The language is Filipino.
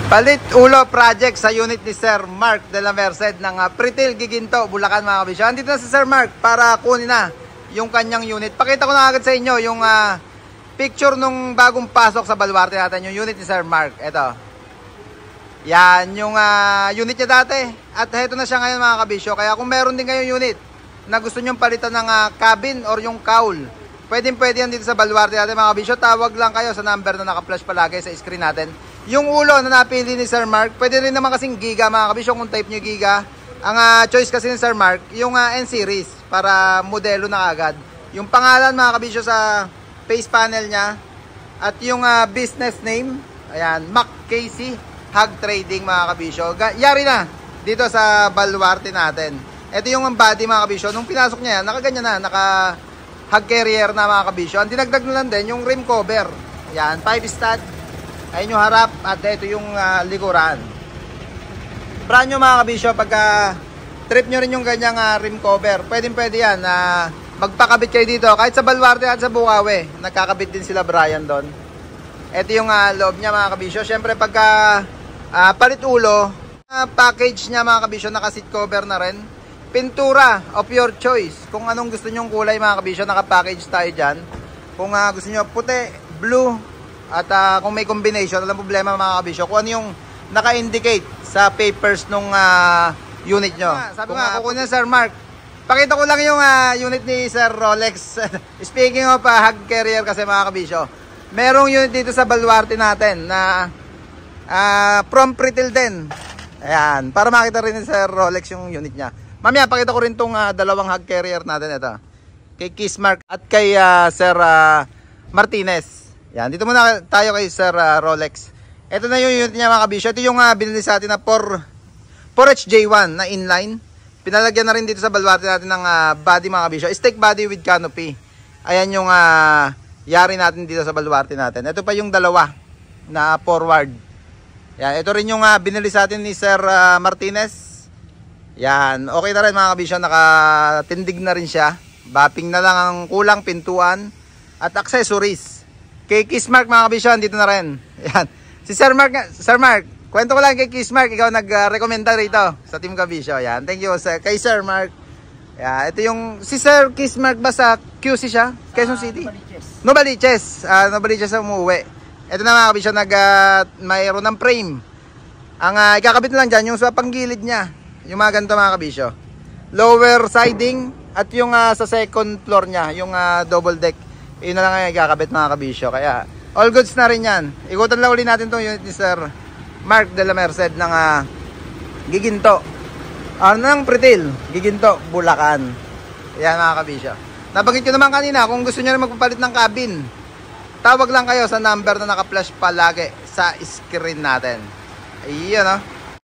Palit ulo project sa unit ni Sir Mark de la Merced ng Pretil, Giginto, Bulacan mga kabisyo. Andito na si Sir Mark para kunin na yung kanyang unit. Pakita ko na agad sa inyo yung picture nung bagong pasok sa baluarte natin, yung unit ni Sir Mark. Ito. Yan, yung unit niya dati. At heto na siya ngayon mga kabisyo. Kaya kung meron din kayong unit na gusto nyong palitan ng cabin or yung cowl, pwede yan dito sa baluarte natin mga kabisyo. Tawag lang kayo sa number na naka-flash palagi sa screen natin. Yung ulo na napili ni Sir Mark, pwede rin naman kasing Giga mga kabisyo kung type nyo Giga. Ang choice kasi ni Sir Mark, yung N-Series para modelo na agad. Yung pangalan mga kabisyo sa face panel niya at yung business name, ayan, Mac Casey Hog Trading mga kabisyo. Yari na dito sa baluarte natin. Ito yung body mga kabisyo. Nung pinasok niya yan, nakaganyan na, naka hog carrier na mga kabisyo. Ang dinagdag na lang din yung rim cover. Ayan, 5 stud. Ayun yung harap at ito yung likuran. Brand nyo mga kabisyo, pagka trip nyo rin yung ganyang rim cover, pwede yan na magpakabit kayo dito. Kahit sa baluarte at sa Bukawi, nagkakabit din sila Brian doon. Ito yung loob niya mga kabisyo. Siyempre pagka palit ulo, package niya mga kabisyo, naka-seat cover na rin. Pintura of your choice. Kung anong gusto nyong kulay mga kabisyo, naka-package tayo dyan. Kung gusto nyo puti, blue, at kung may combination, walang problema mga kabisyo. Kung ano yung naka-indicate sa papers nung unit nyo. Sabi kung nga, kukunin Sir Mark, pakita ko lang yung unit ni Sir Rolex. Speaking of hog carrier kasi mga kabisyo, merong unit dito sa baluarte natin na from Pretil din. Ayan, para makita rin ni Sir Rolex yung unit niya. Mamaya, pakita ko rin tong dalawang hog carrier natin. Ito, kay Kissmark at kay Sir Martinez. Yan, dito muna tayo kay Sir Rolex. Ito na yung unit niya mga kabisyo. Ito yung binili sa atin na 4HJ1 na inline. Pinalagyan na rin dito sa baluarte natin ng body mga kabisyo. Stick body with canopy. Ayan yung yari natin dito sa baluarte natin. Ito pa yung dalawa na forward. Yan, ito rin yung binili sa atin ni Sir Martinez. Yan, okay na rin mga kabisyo. Nakatindig na rin siya. Bapping na lang ang kulang, pintuan at accessories. Kay Kissmark mga kabisyo, dito na rin. Yan. Si Sir Mark, kwento ko lang kay Kissmark, ikaw nag-recommenda rito sa Team Kabisyo. Yan. Thank you kay Sir Mark. Yan. Ito yung, si Sir Kissmark ba sa QC siya? Quezon City? Novaliches. Novaliches sa umuwi. Ito na mga kabisyo, mayroon ng frame. Ang ikakabit na lang dyan, yung sa panggilid niya. Yung mga ganito mga kabisyo. Lower siding at yung sa second floor niya, yung double deck. Yun na lang ang ikakabit mga kabisyo. Kaya all goods na rin yan. Ikutan lang ulit natin itong unit ni Sir Mark de la Merced ng Giginto. Ng Pretil, Giginto, Bulacan. Yan mga kabisyo. Nabanggit ko naman kanina, kung gusto nyo na magpapalit ng cabin, tawag lang kayo sa number na naka-flash palagi sa screen natin. Ayun